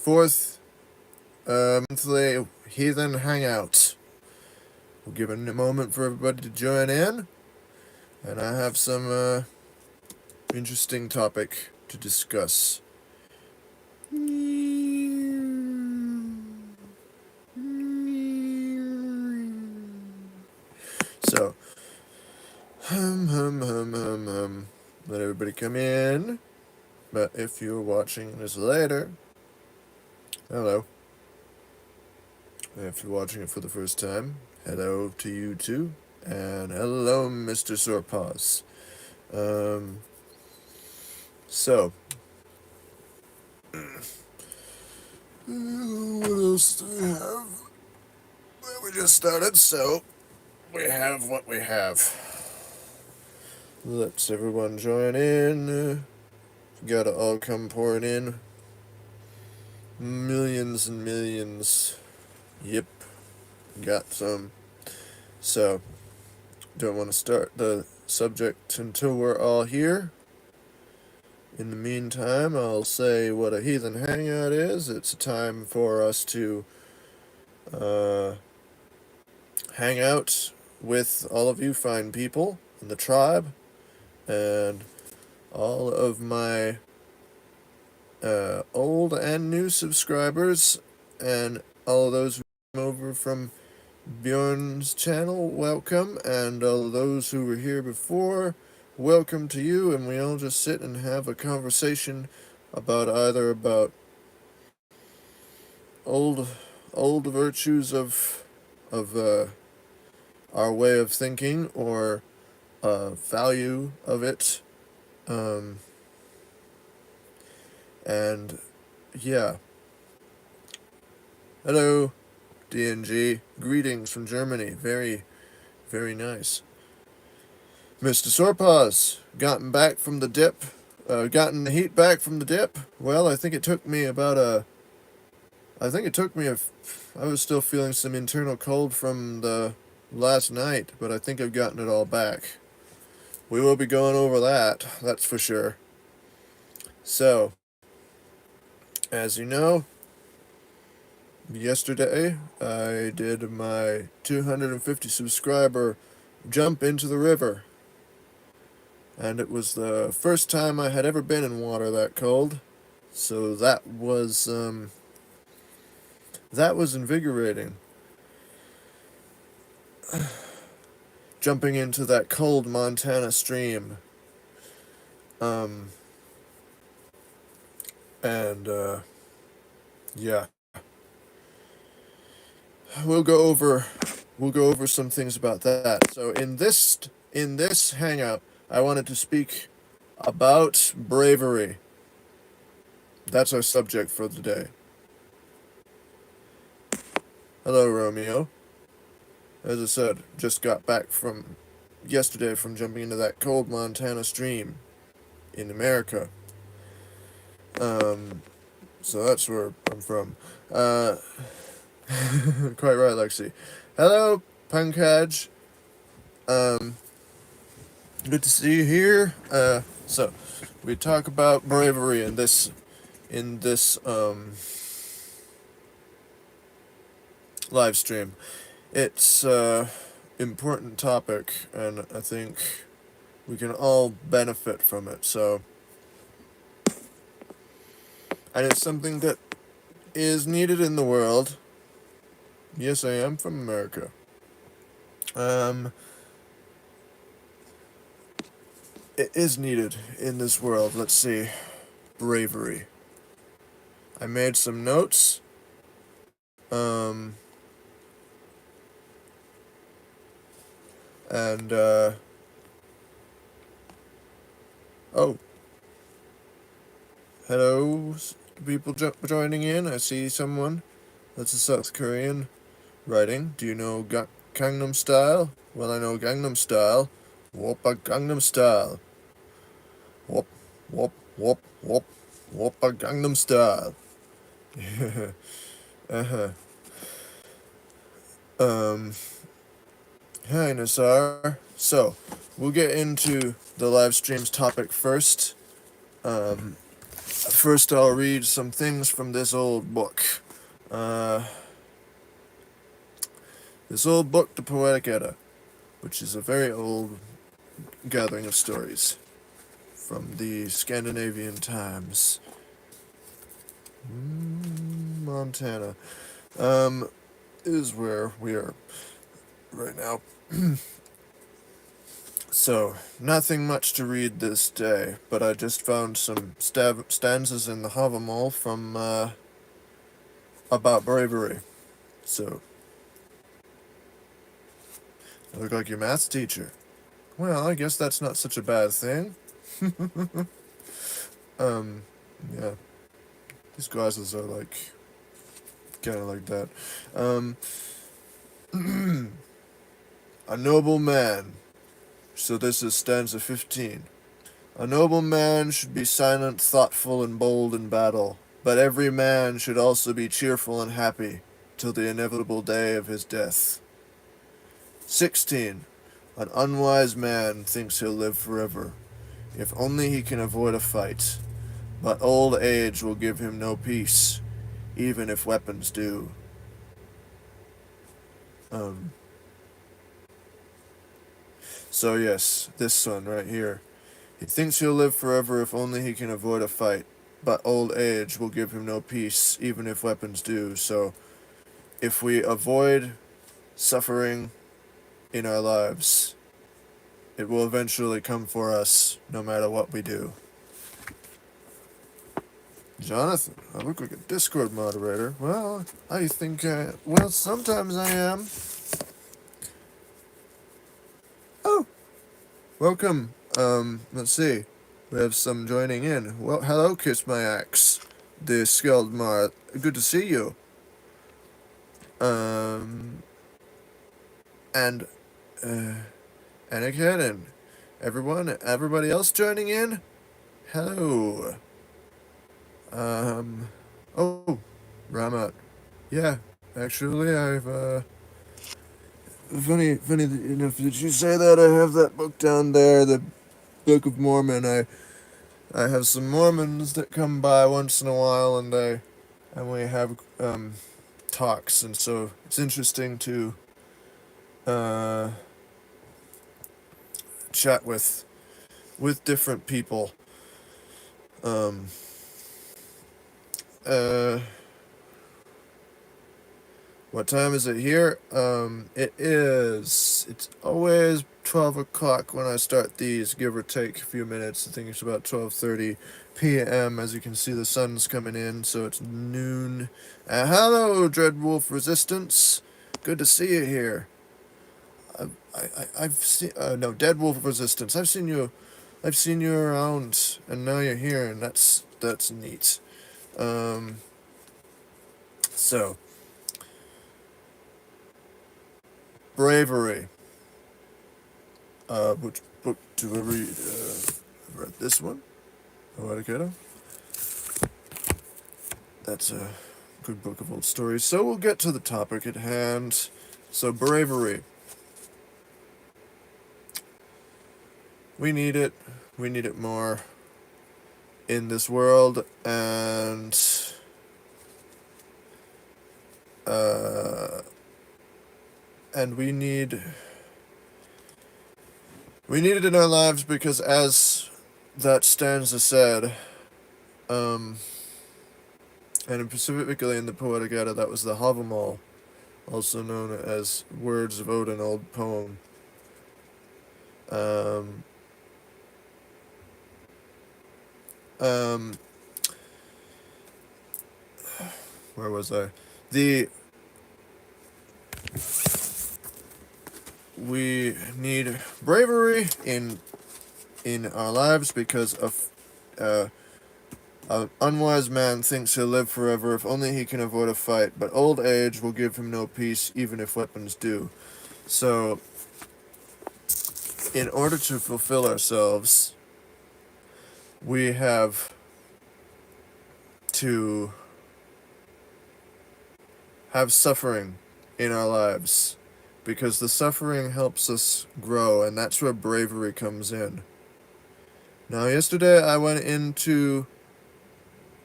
fourth monthly heathen hangout. We'll give it a moment for everybody to join in, and I have some interesting topic to discuss. So, let everybody come in. But if you're watching this later, hello. If you're watching it for the first time, hello to you too. And hello, Mr. Sorpaws. So, what else do we have? Well, we just started, so we have what we have. Let's everyone join in. Gotta all come pouring in. Millions and millions. Yep. Got some. So, don't want to start the subject until we're all here. In the meantime, I'll say what a heathen hangout is. It's a time for us to hang out with all of you fine people in the tribe and all of my old and new subscribers and all of those who came over from Bjorn's channel, welcome, and all of those who were here before, welcome to you, and we all just sit and have a conversation about old virtues of our way of thinking or value of it, and yeah. Hello, DNG. Greetings from Germany. Very, very nice. Mr. Sorpaws, gotten back from the dip. Gotten the heat back from the dip. Well, I think it took me I was still feeling some internal cold from the last night, but I think I've gotten it all back. We will be going over that's for sure. So, as you know, yesterday I did my 250 subscriber jump into the river. And it was the first time I had ever been in water that cold. So that was invigorating. Jumping into that cold Montana stream. Yeah. We'll go over some things about that. So in this hangout, I wanted to speak about bravery. That's our subject for the day. Hello, Romeo. As I said, just got back from yesterday from jumping into that cold Montana stream in America. So that's where I'm from. Quite right, Lexi. Hello, Pankaj. Good to see you here. So we talk about bravery in this live stream. It's important topic, and I think we can all benefit from it. So, and it's something that is needed in the world. Yes, I am from America. It is needed in this world. Let's see. Bravery. I made some notes. Oh. Hello, people joining in. I see someone. That's a South Korean writing. Do you know Gangnam Style? Well, I know Gangnam Style. Whoppa Gangnam Style. Whoop, whoop, whoop, whoop. Whoppa Gangnam Style. Hi, Nassar. So, we'll get into the live stream's topic first. First, I'll read some things from this old book. This old book, the Poetic Edda, which is a very old gathering of stories from the Scandinavian times. Montana is where we are right now. So, nothing much to read this day, but I just found some stanzas in the Havamal from about bravery. So, I look like your maths teacher. Well, I guess that's not such a bad thing. Yeah. These glasses are like kind of like that. A noble man. So this is stanza 15. A noble man should be silent, thoughtful, and bold in battle, but every man should also be cheerful and happy till the inevitable day of his death. 16. An unwise man thinks he'll live forever, if only he can avoid a fight, but old age will give him no peace, even if weapons do. So yes, this one right here. He thinks he'll live forever if only he can avoid a fight, but old age will give him no peace, even if weapons do. So, if we avoid suffering in our lives, it will eventually come for us, no matter what we do. Jonathan, I look like a Discord moderator. Well, I think, well, sometimes I am. Oh, welcome. Let's see. We have some joining in. Well, hello, Kiss My Axe. The Skaldmar. Good to see you. And, Anakin and everybody else joining in. Hello. Oh, Ramat. Yeah, actually, funny enough that you say that. I have that book down there, the Book of Mormon. I have some Mormons that come by once in a while, and we have talks, and so it's interesting to chat with different people. What time is it here? It's always 12 o'clock when I start these, give or take a few minutes. I think it's about 12:30 p.m. As you can see, the sun's coming in, so it's noon. Hello, Dreadwolf Resistance. Good to see you here. I've seen, no, Deadwolf Resistance. I've seen you around, and now you're here, and that's neat. So, Bravery. Which book do I read? I've read this one. Poetic. That's a good book of old stories. So we'll get to the topic at hand. So, bravery. We need it. We need it more in this world, and we need it in our lives because, as that stanza said, and specifically in the Poetic Edda, that was the Havamal, also known as Words of Odin, old poem. Where was I? We need bravery in our lives because an unwise man thinks he'll live forever if only he can avoid a fight, but old age will give him no peace, even if weapons do. So, in order to fulfill ourselves, we have to have suffering in our lives, because the suffering helps us grow, and that's where bravery comes in. Now, yesterday I went into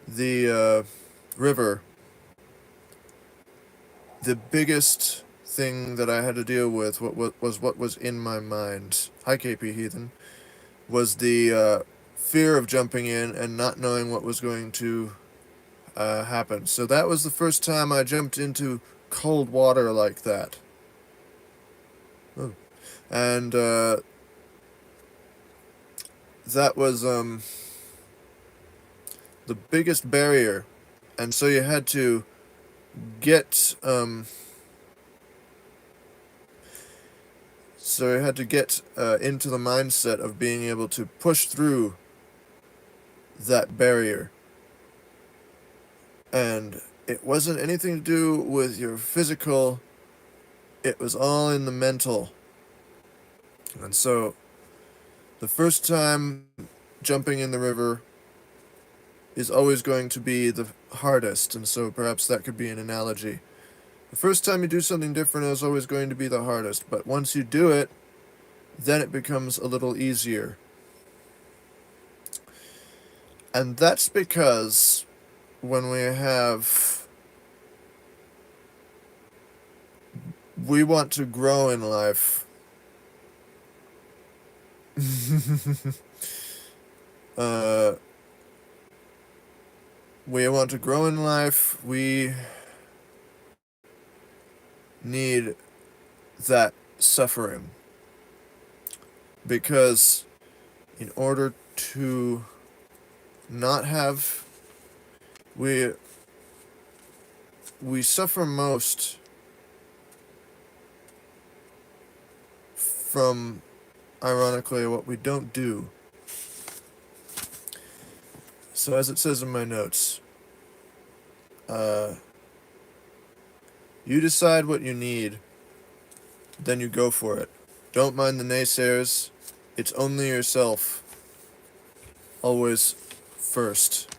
the river, the biggest thing that I had to deal with, what was in my mind, hi KP Heathen, was the fear of jumping in and not knowing what was going to happen. So that was the first time I jumped into cold water like that. Oh. And that was the biggest barrier. And so you had to get into the mindset of being able to push through that barrier. And it wasn't anything to do with your physical, it was all in the mental. And so the first time jumping in the river is always going to be the hardest, and so perhaps that could be an analogy. The first time you do something different is always going to be the hardest, but once you do it, then it becomes a little easier. And that's because when we want to grow in life. We want to grow in life, we need that suffering. Because in order to not have, we suffer most from, ironically, what we don't do. So as it says in my notes, you decide what you need, then you go for it. Don't mind the naysayers. It's only yourself. Always first.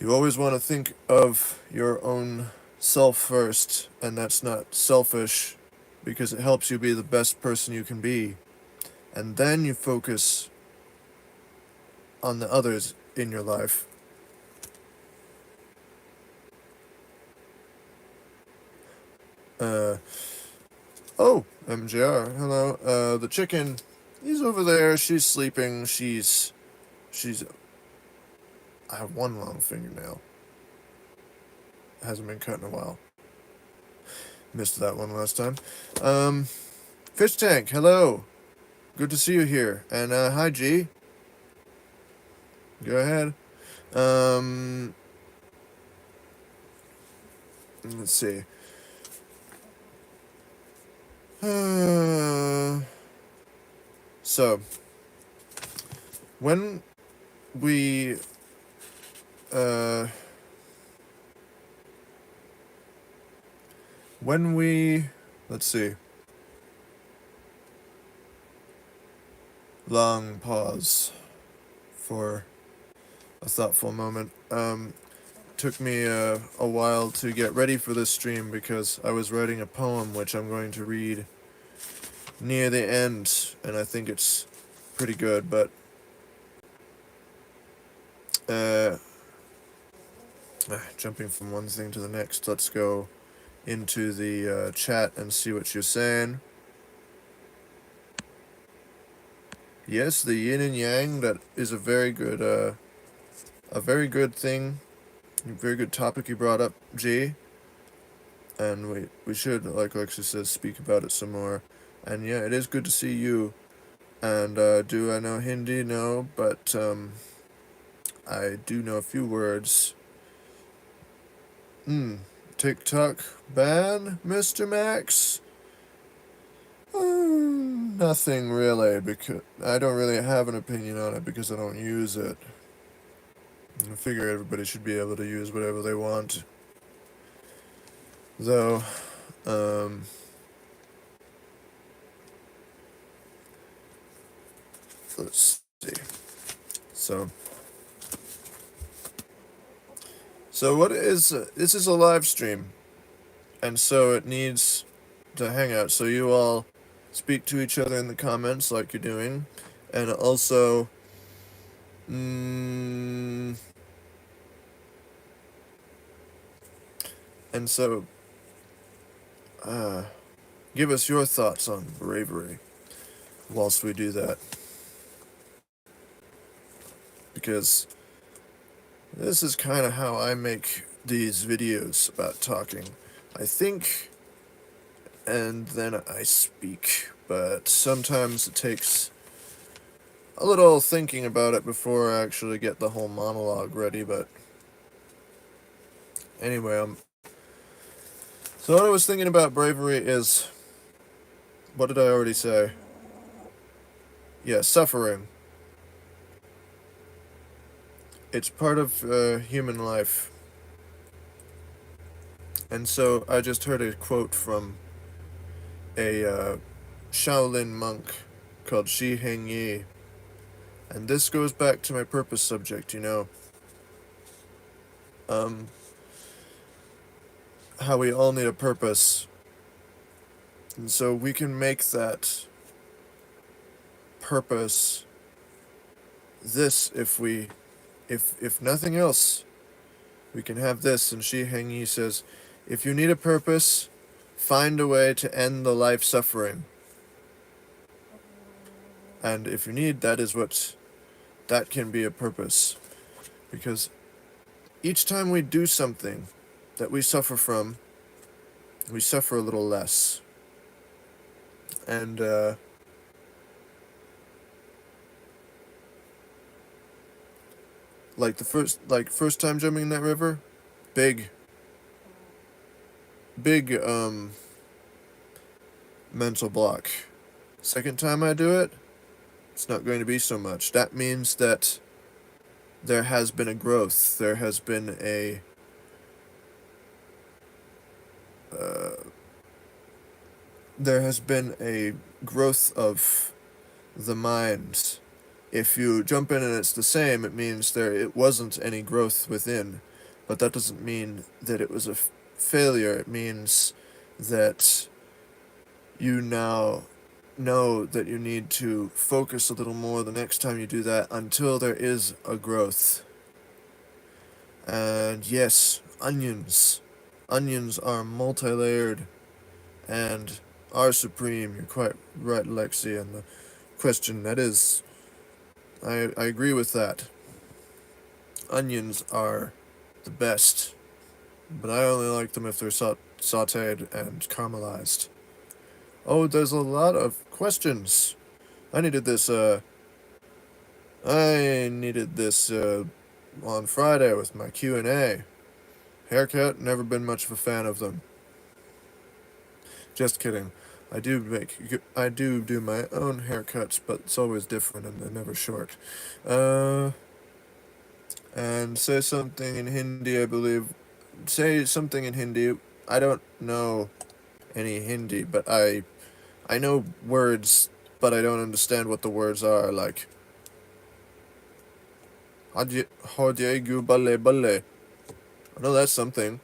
You always want to think of your own self first, and that's not selfish, because it helps you be the best person you can be. And then you focus on the others in your life. Oh, MJR, hello. The chicken, he's over there, she's sleeping, I have one long fingernail. It hasn't been cut in a while. Missed that one last time. Fish Tank, hello. Good to see you here. And, hi, G. Go ahead. Let's see. So, when we, let's see. Long pause for a thoughtful moment. Took me a while to get ready for this stream because I was writing a poem which I'm going to read near the end, and I think it's pretty good, but jumping from one thing to the next, let's go into the chat and see what you're saying. Yes, the yin and yang, that is a very good thing, a very good topic you brought up, G. And we should, like Lexi says, speak about it some more. And yeah, it is good to see you. And do I know Hindi? No, but I do know a few words. TikTok ban, Mr. Max? Nothing really, because I don't really have an opinion on it because I don't use it. I figure everybody should be able to use whatever they want. Though, let's see. So what is, this is a live stream, and so it needs to hang out, so you all speak to each other in the comments like you're doing, and also, And so, give us your thoughts on bravery whilst we do that. Because this is kind of how I make these videos about talking. I think, and then I speak, but sometimes it takes a little thinking about it before I actually get the whole monologue ready, but anyway, so what I was thinking about bravery is, what did I already say? Yeah, suffering. It's part of human life. And so I just heard a quote from a Shaolin monk called Shi Heng Yi. And this goes back to my purpose subject, how we all need a purpose. And so we can make that purpose this if nothing else, we can have this. And Shi Heng Yi says, if you need a purpose, find a way to end the life suffering. And if you need, that can be a purpose. Because each time we do something that we suffer from, we suffer a little less. And, like first time jumping in that river, big, mental block. Second time I do it, it's not going to be so much. That means that there has been a growth. There has been a growth of the mind. If you jump in and it's the same, it means it wasn't any growth within. But that doesn't mean that it was a failure. It means that you now know that you need to focus a little more the next time you do that until there is a growth. And yes, onions. Onions are multi-layered and are supreme. You're quite right, Lexi, and the question that is, I agree with that. Onions are the best, but I only like them if they're sauteed and caramelized. Oh, there's a lot of questions. I needed this on Friday with my Q&A. Haircut, never been much of a fan of them. Just kidding. I do do my own haircuts, but it's always different and they're never short. And say something in Hindi, I believe. Say something in Hindi. I don't know any Hindi, but I know words, but I don't understand what the words are, like Hodye balle balle. I know that's something.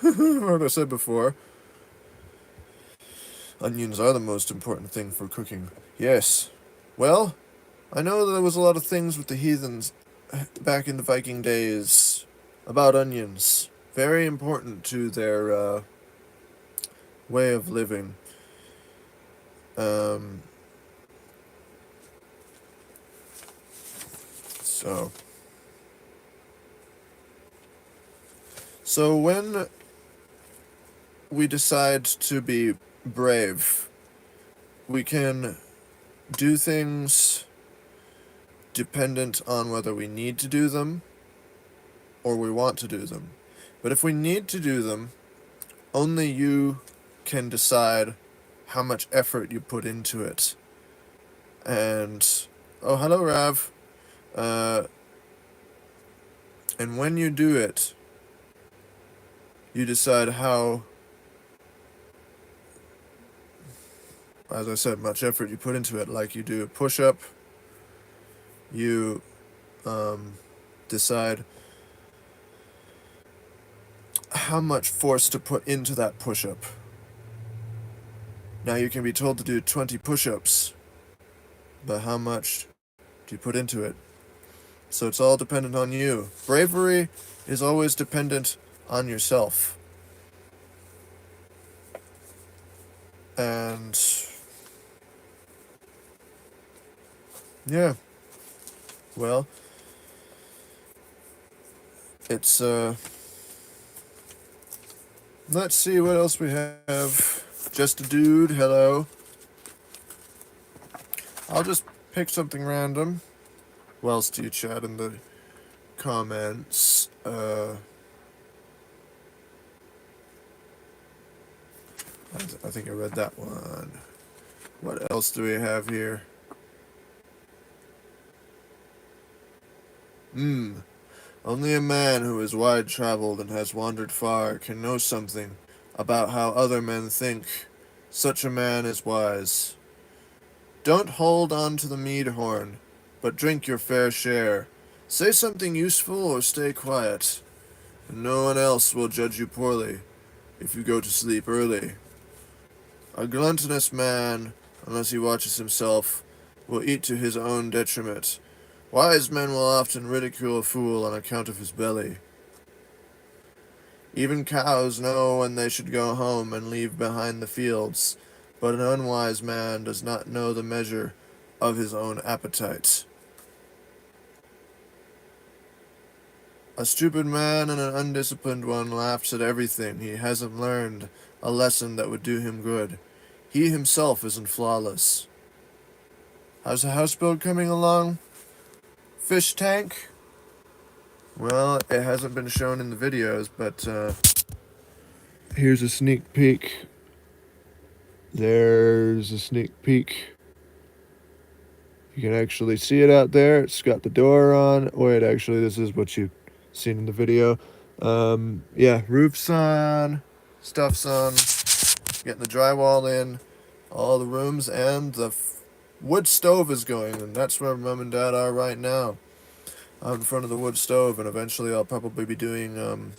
Heard I said before. Onions are the most important thing for cooking. Yes. Well, I know there was a lot of things with the heathens back in the Viking days about onions. Very important to their way of living. So when we decide to be brave, we can do things dependent on whether we need to do them or we want to do them. But if we need to do them, only you can decide how much effort you put into it. And, oh, hello, Rav. And when you do it, you decide how, as I said, much effort you put into it. Like you do a push-up, you decide how much force to put into that push-up. Now you can be told to do 20 push-ups, but how much do you put into it? So it's all dependent on you. Bravery is always dependent on yourself. And yeah, well, it's let's see what else we have. Just a dude, hello. I'll just pick something random whilst you chat in the comments. I think I read that one. What else do we have here? Only a man who is wide-traveled and has wandered far can know something about how other men think. Such a man is wise. Don't hold on to the mead horn, but drink your fair share. Say something useful or stay quiet, and no one else will judge you poorly if you go to sleep early. A gluttonous man, unless he watches himself, will eat to his own detriment. Wise men will often ridicule a fool on account of his belly. Even cows know when they should go home and leave behind the fields, but an unwise man does not know the measure of his own appetite. A stupid man and an undisciplined one laughs at everything. He hasn't learned a lesson that would do him good. He himself isn't flawless. How's the house build coming along? Fish tank? Well, it hasn't been shown in the videos, but here's a sneak peek. There's a sneak peek. You can actually see it out there. It's got the door on. Wait, actually, this is what you've seen in the video. Yeah, roof's on, stuff's on, getting the drywall in, all the rooms, and the wood stove is going, and that's where Mom and Dad are right now. Out in front of the wood stove, and eventually I'll probably be doing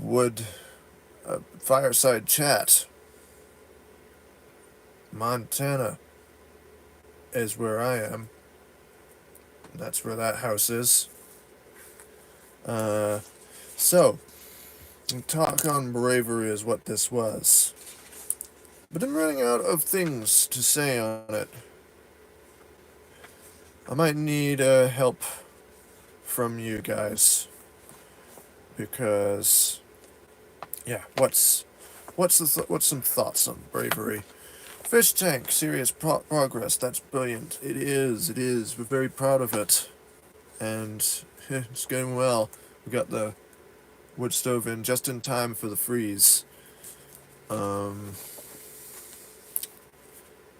wood fireside chat. Montana is where I am. That's where that house is. So, talk on bravery is what this was. But I'm running out of things to say on it. I might need help from you guys. Because, yeah, what's some thoughts on bravery? Fish tank, serious progress. That's brilliant. It is. We're very proud of it. And it's going well. We got the wood stove in just in time for the freeze. Can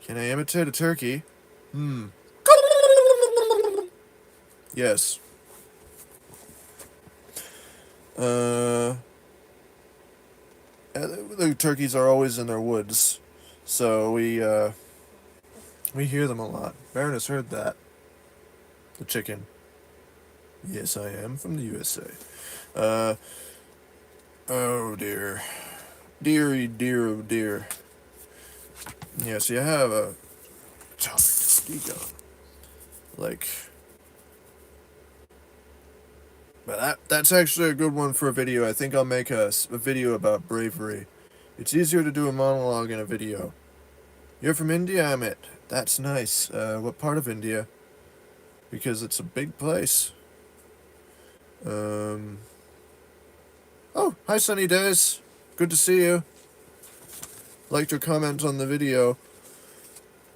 I imitate a turkey? Yes. The turkeys are always in their woods, so we hear them a lot. Baron has heard that. The chicken. Yes, I am from the USA. Oh dear. Dearie, dear, oh dear. Yes, you have a topic to speak on. Like, but that's actually a good one for a video. I think I'll make a video about bravery. It's easier to do a monologue in a video. You're from India, Amit. That's nice. What part of India? Because it's a big place. Oh, hi Sunny Days. Good to see you. Liked your comment on the video.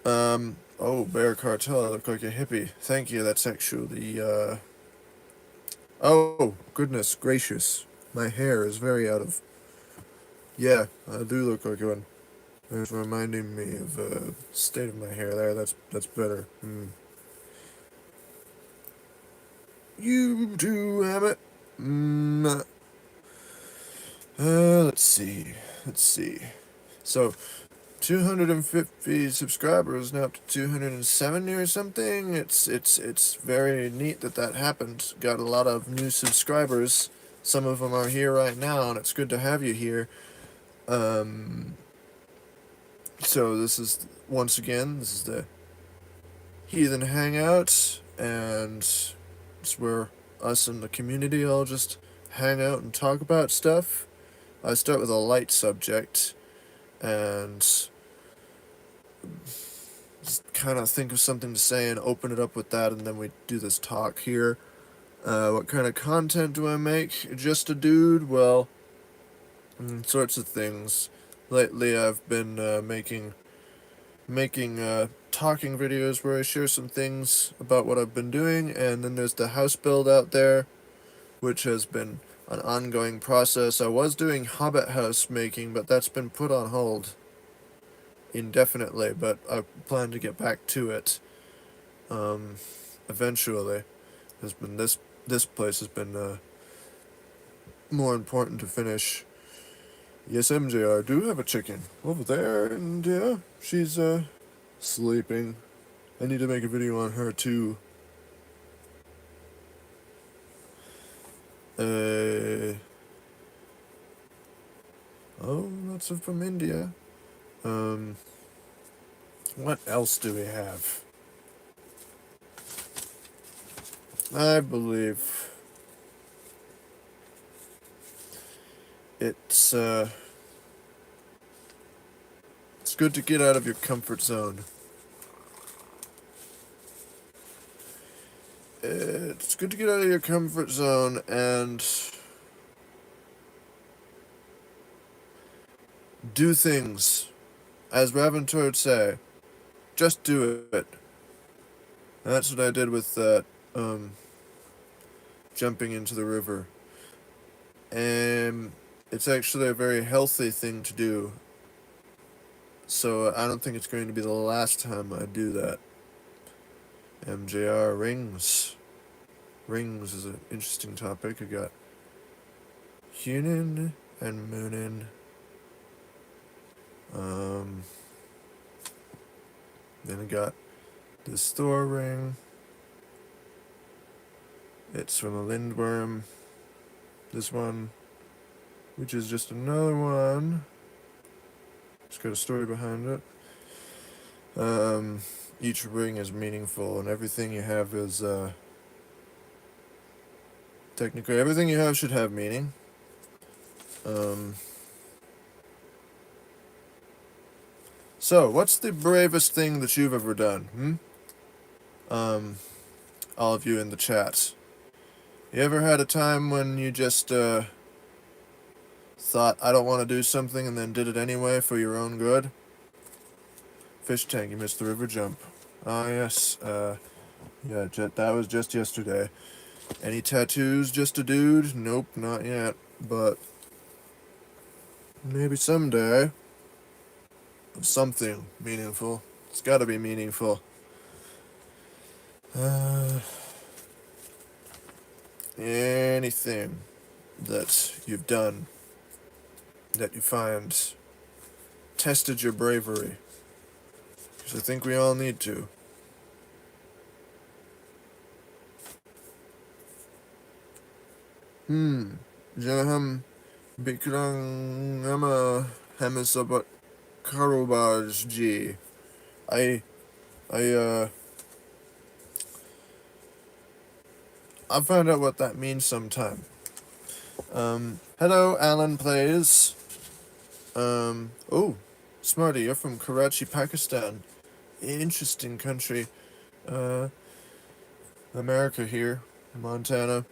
Oh, Bear Cartel, I look like a hippie. Thank you, that's actually, oh, goodness gracious. My hair is very out of... Yeah, I do look like one. It's reminding me of the state of my hair there. That's better. You too, Hammett. Let's see. So, 250 subscribers, now up to 270 or something. It's very neat that happened. Got a lot of new subscribers. Some of them are here right now, and it's good to have you here. So this is, once again, this is the Heathen Hangout, and it's where us and the community all just hang out and talk about stuff. I start with a light subject and just kind of think of something to say and open it up with that, and then we do this talk here. What kind of content do I make? Just a dude? Well, sorts of things. Lately, I've been making talking videos where I share some things about what I've been doing, and then there's the house build out there, which has been an ongoing process. I was doing Hobbit house making, but that's been put on hold indefinitely, but I plan to get back to it eventually. This place has been more important to finish. Yes, MJ, I do have a chicken over there, and yeah, she's sleeping. I need to make a video on her too. Oh, lots of from India. What else do we have? I believe it's good to get out of your comfort zone. It's good to get out of your comfort zone and do things. As Raventor would say, just do it. And that's what I did with that, jumping into the river. And it's actually a very healthy thing to do. So I don't think it's going to be the last time I do that. MJR rings. Rings is an interesting topic. I got Hunin and Moonin. Then I got this Thor ring. It's from a Lindworm. This one, which is just another one. It's got a story behind it. Each ring is meaningful, and everything you have is, technically, everything you have should have meaning. So, what's the bravest thing that you've ever done, all of you in the chat? You ever had a time when you just, thought, I don't want to do something, and then did it anyway for your own good? Fish tank, you missed the river jump. Ah, yes, yeah, that was just yesterday. Any tattoos, just a dude? Nope, not yet, but maybe someday. Something meaningful. It's gotta be meaningful. Anything that you've done that you find tested your bravery. Because I think we all need to. Jaham Biklang Ama Hamisabat Karobaj G. I I'll find out what that means sometime. Hello, Alan Plays. Oh, Smarty, you're from Karachi, Pakistan. Interesting country. America here, Montana.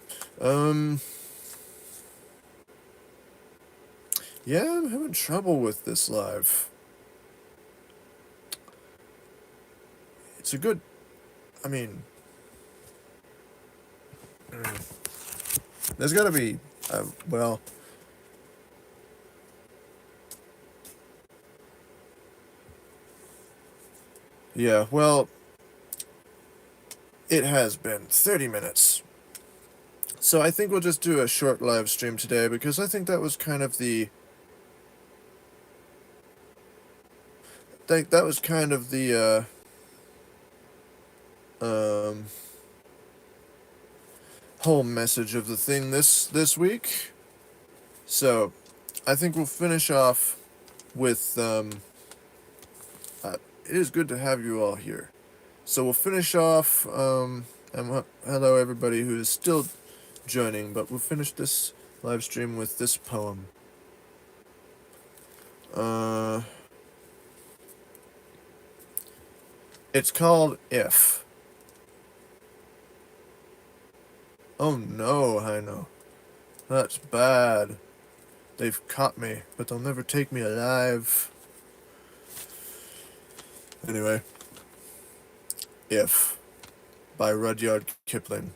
Yeah, I'm having trouble with this live. It's a good, I mean, there's gotta be, well, yeah, well, it has been 30 minutes. So I think we'll just do a short live stream today, because I think that was kind of the, whole message of the thing this week. So, I think we'll finish off with, it is good to have you all here. So we'll finish off, and hello everybody who is still joining, but we'll finish this live stream with this poem. It's called If. Oh no, Heino. That's bad. They've caught me, but they'll never take me alive. Anyway, If by Rudyard Kipling.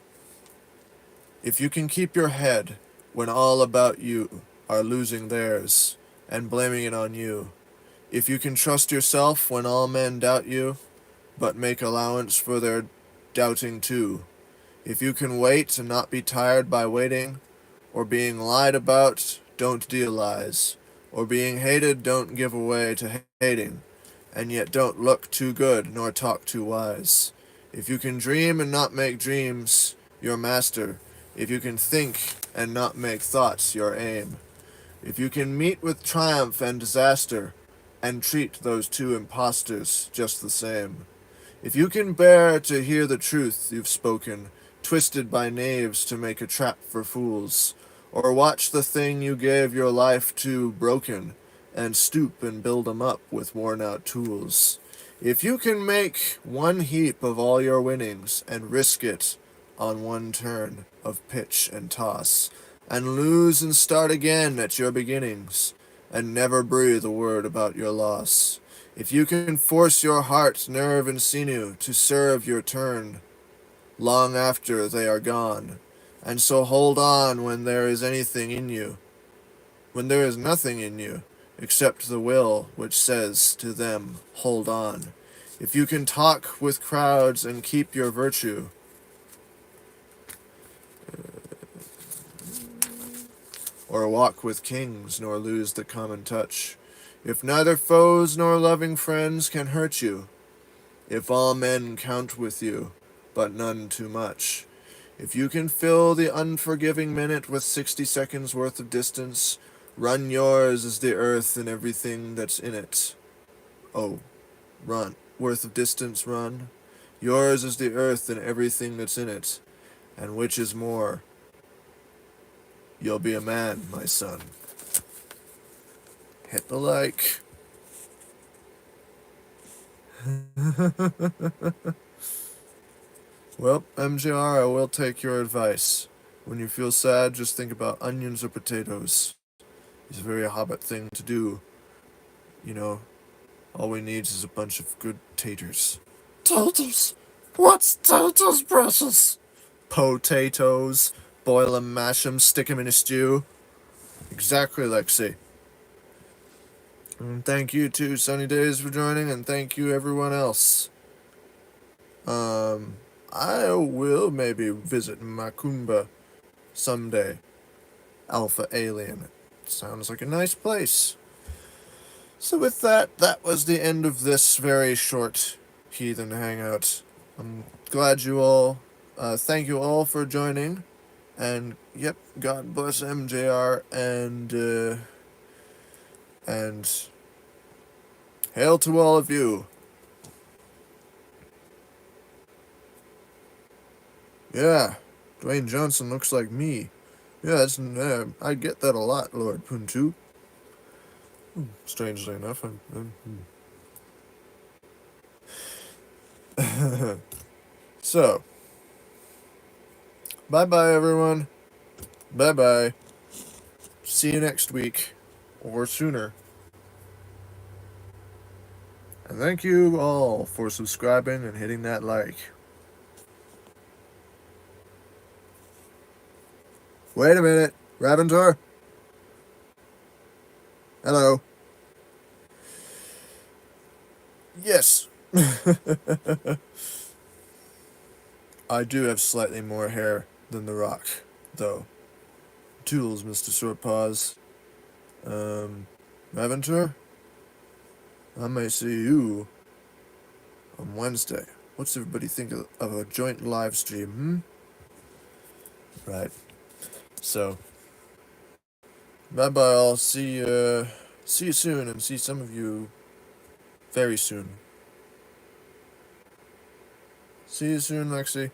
If you can keep your head when all about you are losing theirs and blaming it on you, if you can trust yourself when all men doubt you, but make allowance for their doubting too, if you can wait and not be tired by waiting, or being lied about, don't deal lies, or being hated, don't give away to hating, and yet don't look too good nor talk too wise. If you can dream and not make dreams your master, if you can think and not make thoughts your aim, if you can meet with triumph and disaster, and treat those two impostors just the same, if you can bear to hear the truth you've spoken, twisted by knaves to make a trap for fools, or watch the thing you gave your life to broken, and stoop and build 'em up with worn-out tools, if you can make one heap of all your winnings and risk it on one turn of pitch and toss, and lose and start again at your beginnings, and never breathe a word about your loss, if you can force your heart, nerve, and sinew to serve your turn long after they are gone, and so hold on when there is anything in you, when there is nothing in you, except the will which says to them, hold on. If you can talk with crowds and keep your virtue, or walk with kings nor lose the common touch, if neither foes nor loving friends can hurt you, if all men count with you, but none too much, if you can fill the unforgiving minute with 60 seconds worth of distance, run, yours is the earth and everything that's in it. Oh, run, worth of distance, run. Yours is the earth and everything that's in it. And which is more, you'll be a man, my son. Hit the like. Well, MJR, I will take your advice. When you feel sad, just think about onions or potatoes. It's a very hobbit thing to do. You know, all we need is a bunch of good taters. Taters? What's taters, precious? Potatoes. Boil 'em, mash 'em, stick 'em in a stew. Exactly, Lexi. And thank you to Sunny Days for joining, and thank you everyone else. I will maybe visit Macumba someday. Alpha Alien. Sounds like a nice place. So with that, that was the end of this very short Heathen Hangout. I'm glad you all, thank you all for joining. And, yep, God bless MJR, and hail to all of you. Yeah, Dwayne Johnson looks like me. Yeah, I get that a lot, Lord Punchu. Strangely enough, So, bye-bye, everyone. Bye-bye. See you next week, or sooner. And thank you all for subscribing and hitting that like. Wait a minute, Raventor? Hello. Yes. I do have slightly more hair than The Rock, though. Tools, Mr. Shortpaws. Raventor? I may see you on Wednesday. What's everybody think of a joint live stream, Right. So, bye-bye all. See you soon, and see some of you very soon. See you soon, Lexi.